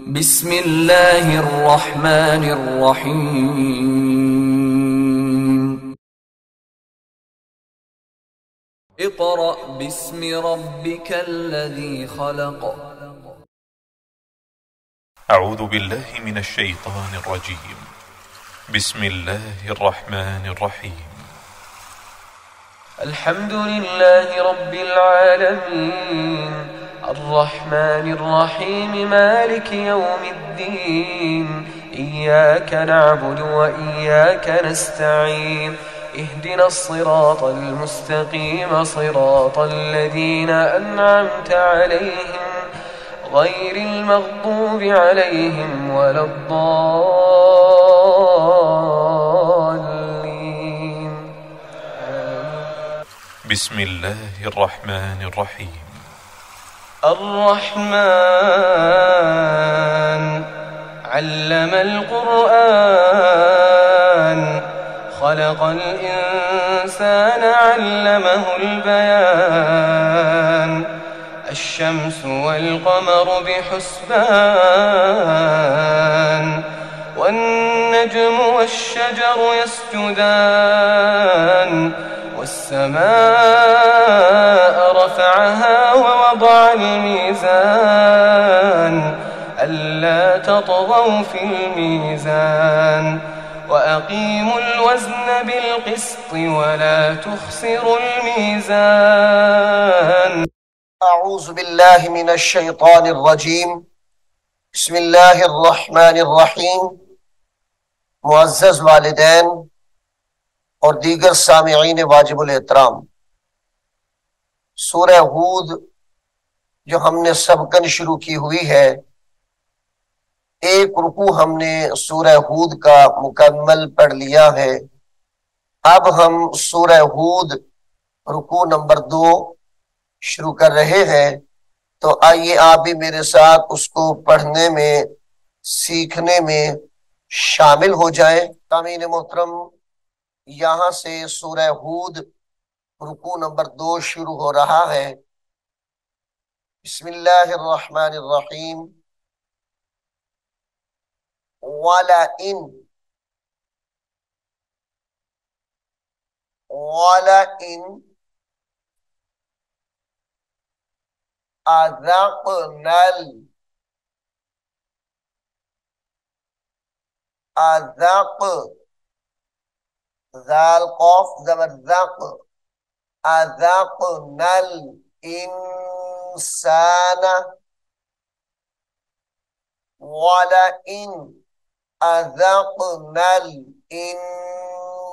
بسم الله الرحمن الرحيم. اقرأ باسم ربك الذي خلق. أعوذ بالله من الشيطان الرجيم. بسم الله الرحمن الرحيم. الحمد لله رب العالمين الرحمن الرحيم مالك يوم الدين. إياك نعبد وإياك نستعين. اهدنا الصراط المستقيم صراط الذين أنعمت عليهم غير المغضوب عليهم ولا الضالين. بسم الله الرحمن الرحيم. الرحمن علم القرآن خلق الإنسان علمه البيان. الشمس والقمر بحسبان والنجم والشجر يسجدان. والسماء رفعها ووضع الميزان ألا تطغوا في الميزان وأقيموا الوزن بالقسط ولا تخسروا الميزان. أعوذ بالله من الشيطان الرجيم. بسم الله الرحمن الرحیم. मुअज़्ज़ज़ वालिदैन और दीगर सामिईन वाजिबुल एहतराम, सूरह हूद जो हमने सबकन शुरू की हुई है, एक रुकू हमने सूरह हूद का मुकम्मल पढ़ लिया है। अब हम सूरह हूद रुकू नंबर 2 शुरू कर रहे हैं, तो आइए आप भी मेरे साथ उसको पढ़ने में, सीखने में शामिल हो जाएं। तामीन मोहतरम, यहां से सूरह हूद रुकू नंबर 2 शुरू हो रहा है। बिस्मिल्लाहिर्रहमानिर्रहीम। वाला इन अज़क़नल अज़क़ ज़ाल क़ाफ ज़बर ज़क़ अज़क़नल इंसान वाला इन अज़क़नल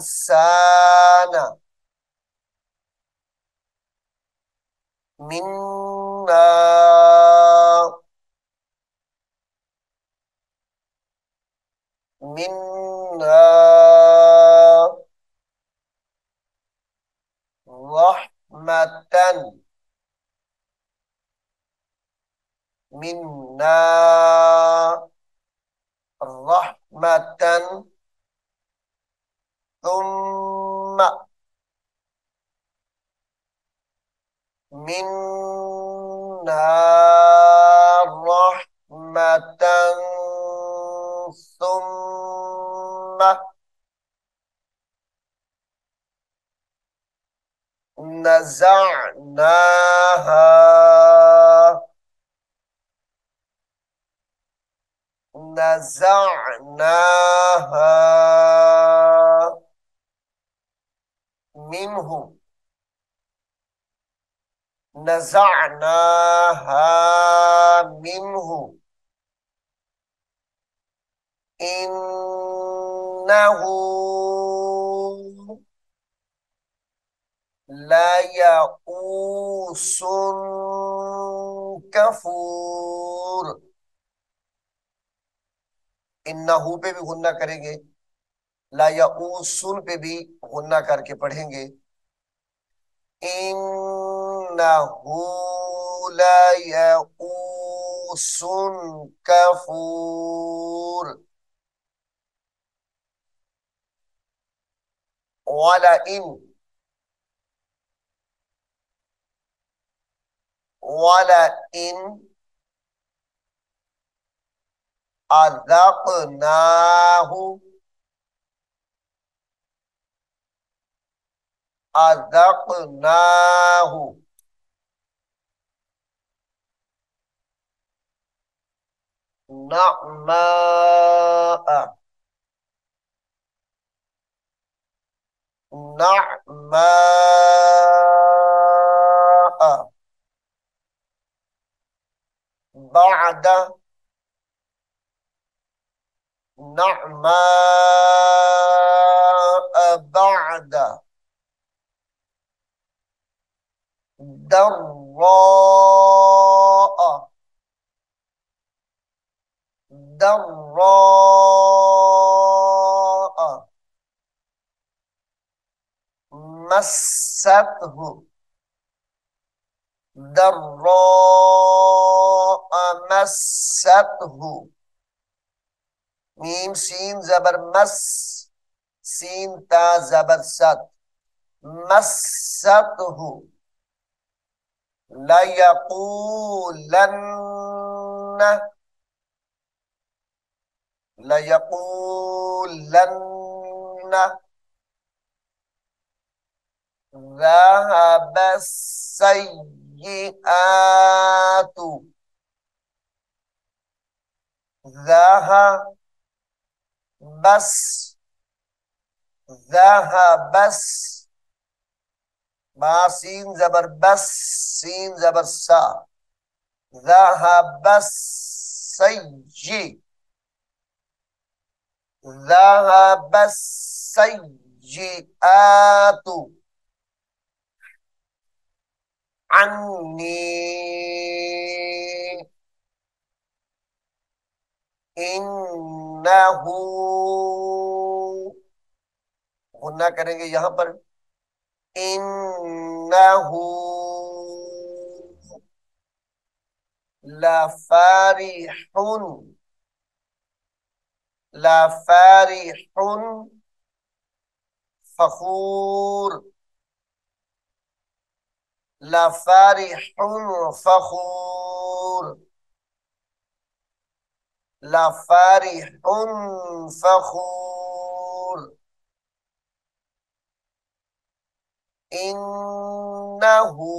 इंसान मिन्ना मिन्ना रहमतन मिन्ना रहमतन तुम्मा मिन्ना रहमतन सुम्मा नज़अनाहा नज़अनाहा मिन्हु नज़अनाहा मिन्हु इन्नहु लयऊसुन कफूर। इन्नहु पे भी गुन्ना करेंगे, लयऊसुन पे भी गुन्ना करके पढ़ेंगे। इन्नहु लयऊसुन कफूर। वाला इन वाला इन अज़क़नाहु अज़क़नाहु नअमा नअमा بعد نعماء بعد ضراء ضراء مسته ضراء مسته मीम सीन जबर मस सीन ता जबर सत मस्सतहु लयकूलन्न लयकूलन्न ذهب السيئات ذهب बस बस बासीन जबर बस सीन जबर सा बस सय्यी बस सय्यिआतु अन्नी इन्नहु गुन्ना करेंगे यहां पर इन्नहु लफारिहुन लफारिहुन फखूर लफारिहुन फखूर लफारिहुन फखूर इन्नहु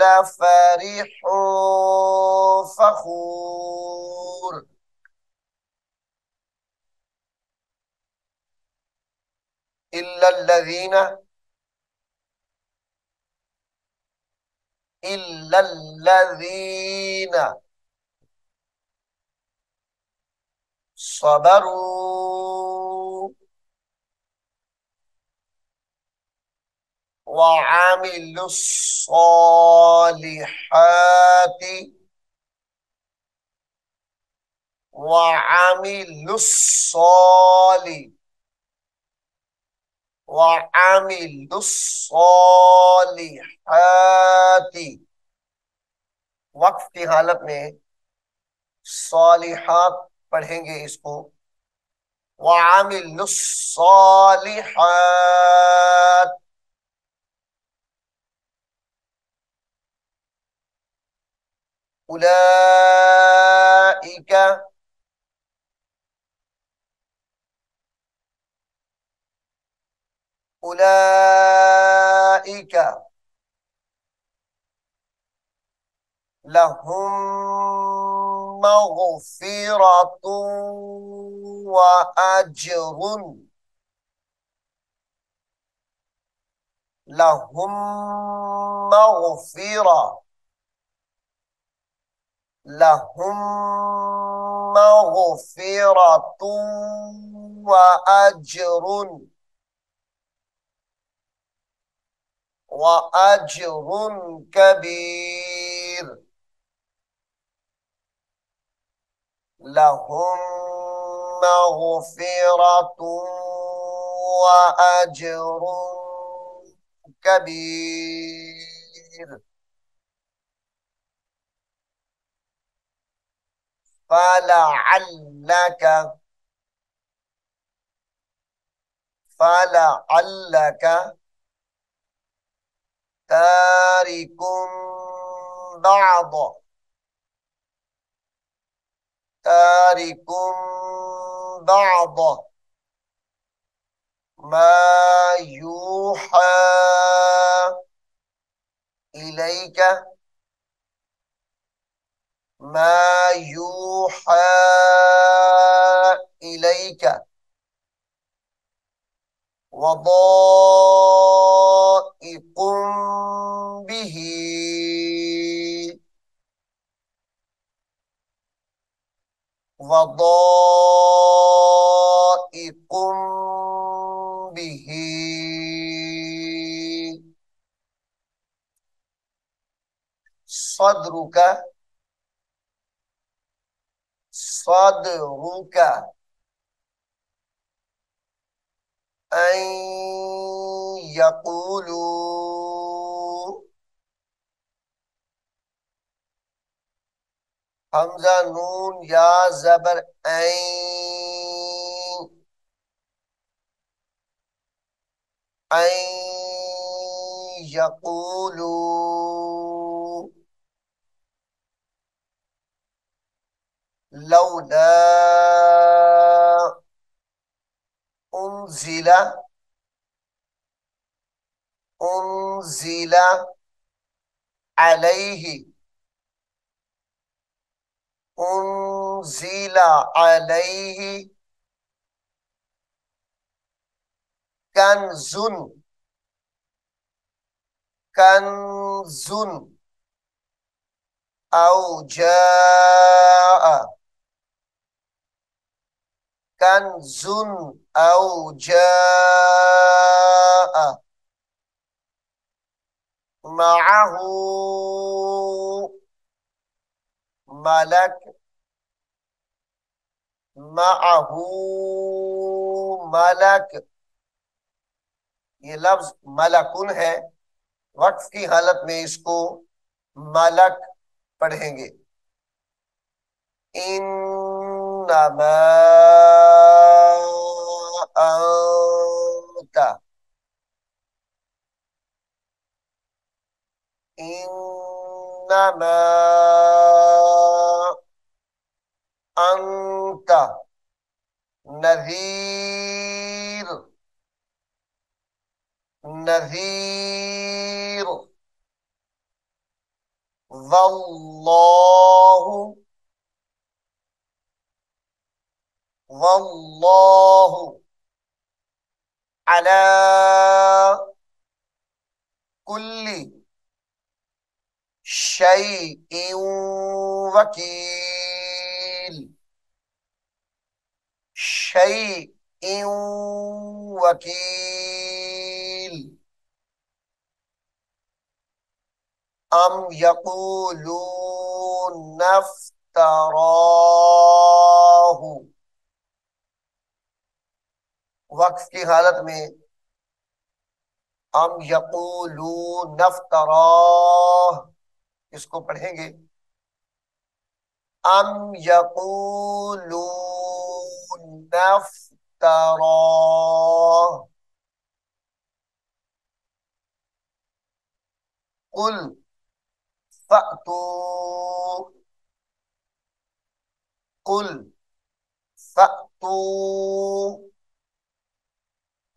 लफरिहुन फखूर इल्लल्लज़ीना इल्लल्लज़ीना सबरू वअमिलुस्सॉलिहाति वअमिलुस्सॉलिहाति वक्फ की हालत में सॉलिहात पढ़ेंगे इसको वअमिलुस्सॉलिहात उलाइका उलाइका लहुम मग़फ़िरतुन व अज्रुन लहुम मग़फ़िरा लहुम मग़फ़िरतुन व अज्रुन कबीर लहुम मग़फ़िरतुन व अज्रुन कबीर फलअल्लक तारिकुम तारिकुम बाद मा यूहा इलैका मा यूहा इलैका वदाइकुम बिही वदाइकुम बिही सदरुका सदरुका अन यक़ूलू हमजा नून या जबर ऐन यक़ूलू लौला उन्जिला उन्जिला अलैहि उन्जिला अलैहि कंजुन कंजुन औ जाअ कंजुन औ जाअ मअहू मलक मअहू मलक। ये लफ्ज मलकुन है, वक्फ की हालत में इसको मलक पढ़ेंगे। इन्नमा अंता इन्नमा अंता नज़ीर नज़ीर वल्लाहु वल्लाहु अला कुल्ली शैइन वकील शैइन वकील। अम यक़ूलून नफ्तराहु, वक्फ की हालत में अम यक़ूलून नफ्तराह इसको पढ़ेंगे। अम यक़ूलून नफ्तराह कुल फ़अतू कुल फ़अतू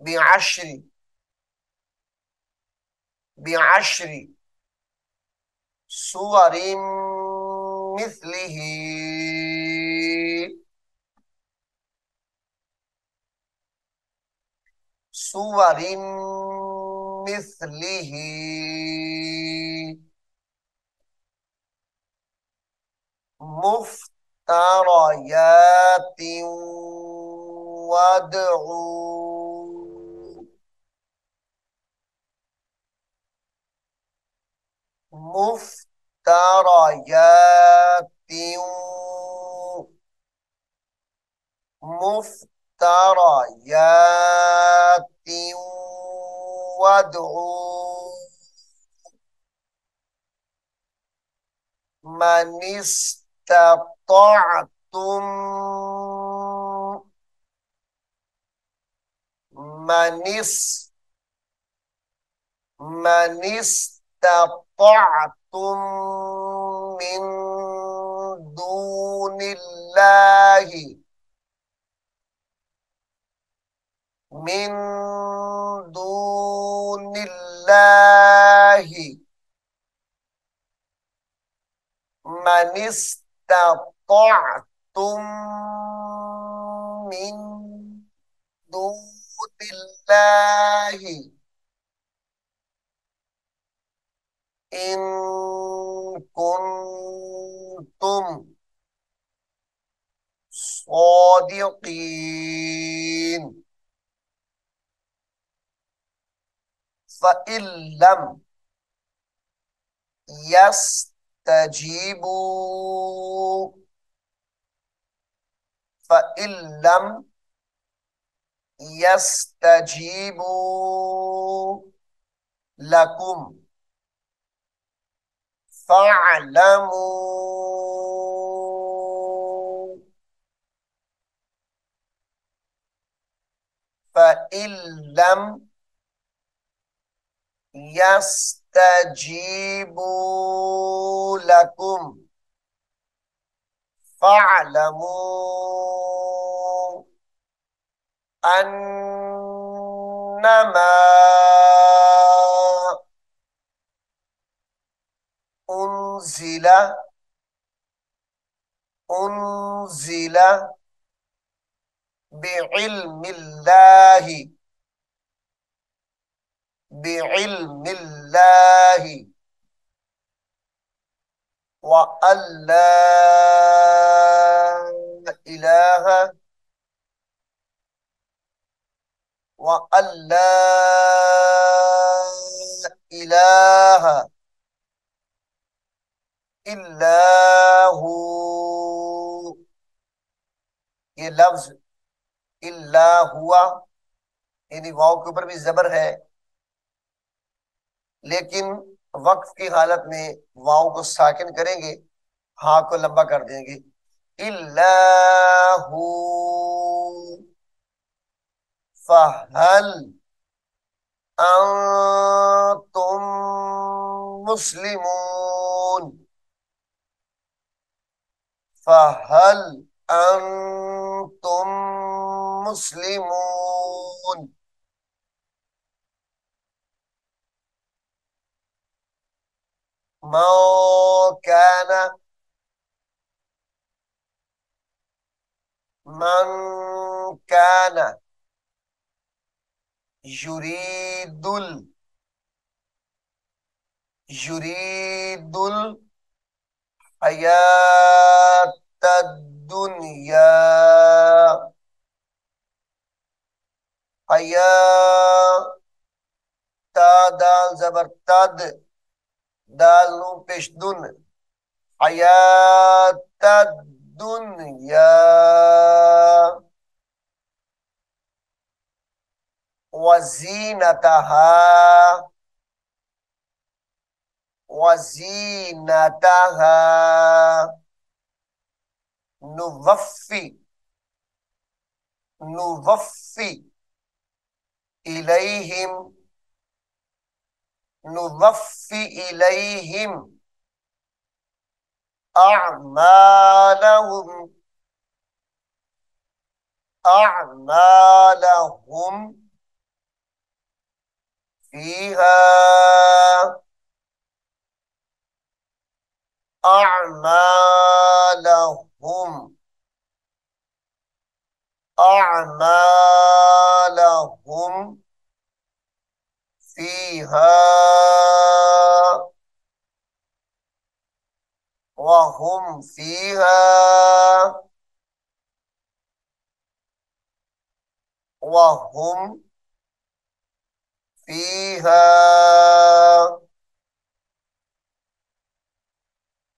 बिअश्रि बिअश्रि सुवरिम मिस्लिही सुवरिम मिस्लिही मुफ्तरयातिन वदऊ मुफ्तरयातिन मुफ्तरयातिन वदऊ मनिस्ततअतुम मनिस मनिस्ततअतुम मिन दूनिल्लाह दूनिल्लाहि मिन दूनिल्लाहि मनिस्ततअतुम मिन दूनिल्लाहि इन कुंतुम सादिकीन फ़इल्लम यस्तजीबू फ़इल्लम यस्तजीबू लकुम फ़अलमू फ़इल्लम यस्तजीबू लकुम फ़अलमू अन्नमा उन्जिला उन्जिला बिइल्मिल्लाहि बिइल्मिल्लाहि व अल्ला इलाहा व अल्ला इलाहा इल्लाहु। ये लफ्ज इल्ला हुआ यानी वाव के ऊपर भी जबर है, लेकिन वक्फ की हालत में वाव को साकिन करेंगे, हा को लंबा कर देंगे। इल्लाहु फहल अंतुम मुस्लिमून फहल अंतुम मुस्लिमून। मा काना मन काना युरीदुल युरीदुल हयातद दुनिया हया ता दाल जबर तद दाल नू पेशदुन हयातद दुनिया वजीनतहा वजीनतहा नुवफ़्फ़ी नुवफ़्फ़ी इलैहिम नुवफ़्फ़ी इलैहिम अअमालहुम अअमालहुम फीहा अअमालहुम अअमालहुम फीहा वहुम फीहा वहुम फीहा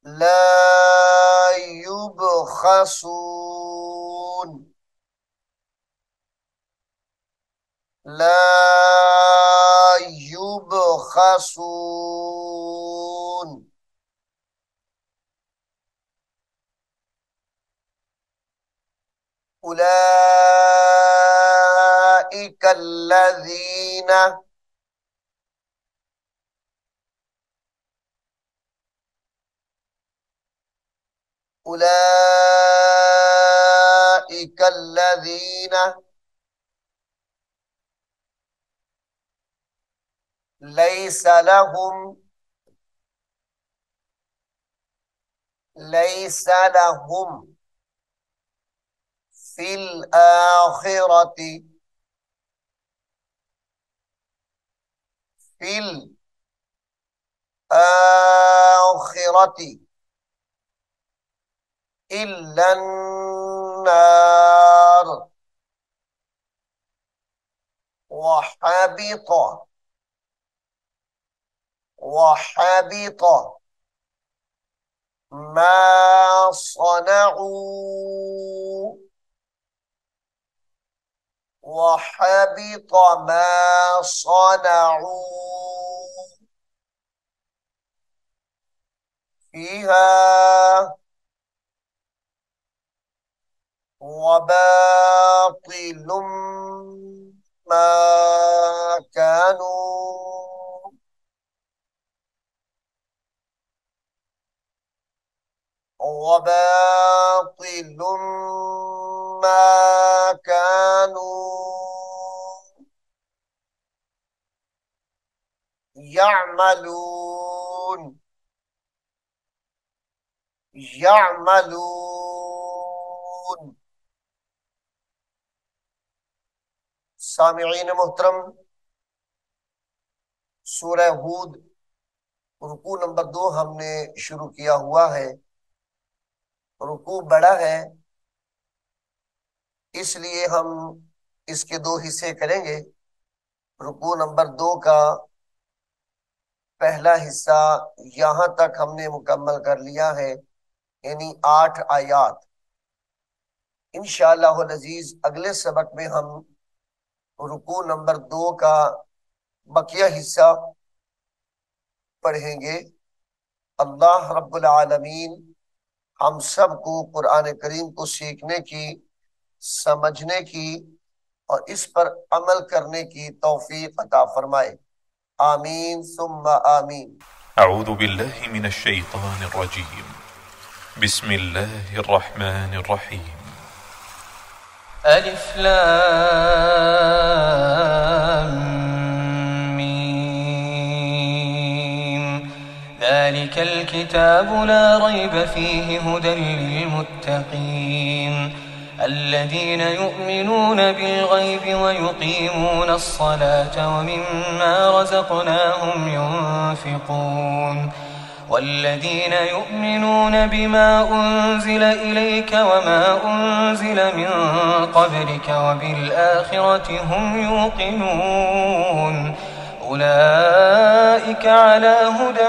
ला युबखसून ला युबखसून। उलाइका अल्लज़ीना أولئك الذين ليس لهم في الآخرة إلا النار وحبط ما صنعوا فيها وباطل ما كانوا يعملون सामिईन मोहतरम, सूरह हूद रुकू नंबर 2 हमने शुरू किया हुआ है। रुकू बड़ा है, इसलिए हम इसके 2 हिस्से करेंगे। रुकू नंबर 2 का पहला हिस्सा यहां तक हमने मुकम्मल कर लिया है, यानी 8 आयात। इंशाअल्लाह अज़ीज अगले सबक में हम रुकू नंबर 2 का बकिया हिस्सा पढ़ेंगे। अल्लाह रब्बुल आलमीन हम सबको कुरान करीम को सीखने की, समझने की और इस पर अमल करने की तौफीक अता फरमाए। आमीन सुम्मा आमीन। अऊज़ु बिल्लाहि मिनश शैतानिर रजीम। बिस्मिल्लाहिर रहमानिर रहीम। अलिफ लाम मीम। ज़ालिकल किताबु ला रैब फ़ीहि हुदल लिल्मुत्तक़ीन الذين يؤمنون بالغيب ويقيمون الصلاة ومما رزقناهم ينفقون والذين يؤمنون بما أنزل إليك وما أنزل من قبلك وبالآخرة هم يوقنون أولئك على هدى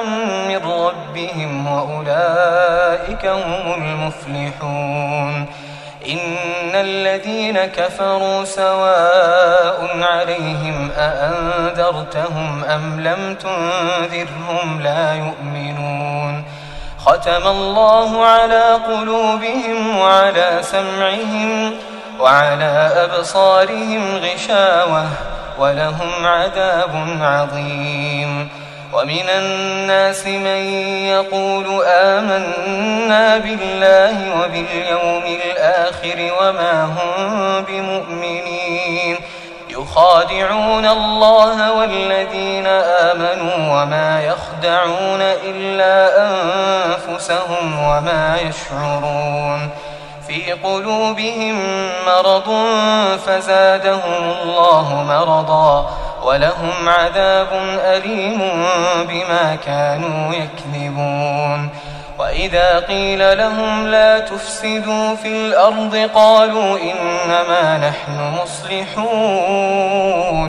من ربهم وأولئك هم المفلحون إن الذين كفروا سواء عليهم أأنذرتهم أم لم تنذرهم لا يؤمنون ختم الله على قلوبهم وعلى سمعهم وعلى أبصارهم غشاوة ولهم عذاب عظيم ومن الناس من يقول آمنا بالله وباليوم الآخر وما هم بمؤمنين يخادعون الله والذين آمنوا وما يخدعون إلا أنفسهم وما يشعرون في قلوبهم مرض فزادهم الله مرضا ولهم عذاب أليم بما كانوا يكذبون وإذا قيل لهم لا تفسدوا في الأرض قالوا إنما نحن مصلحون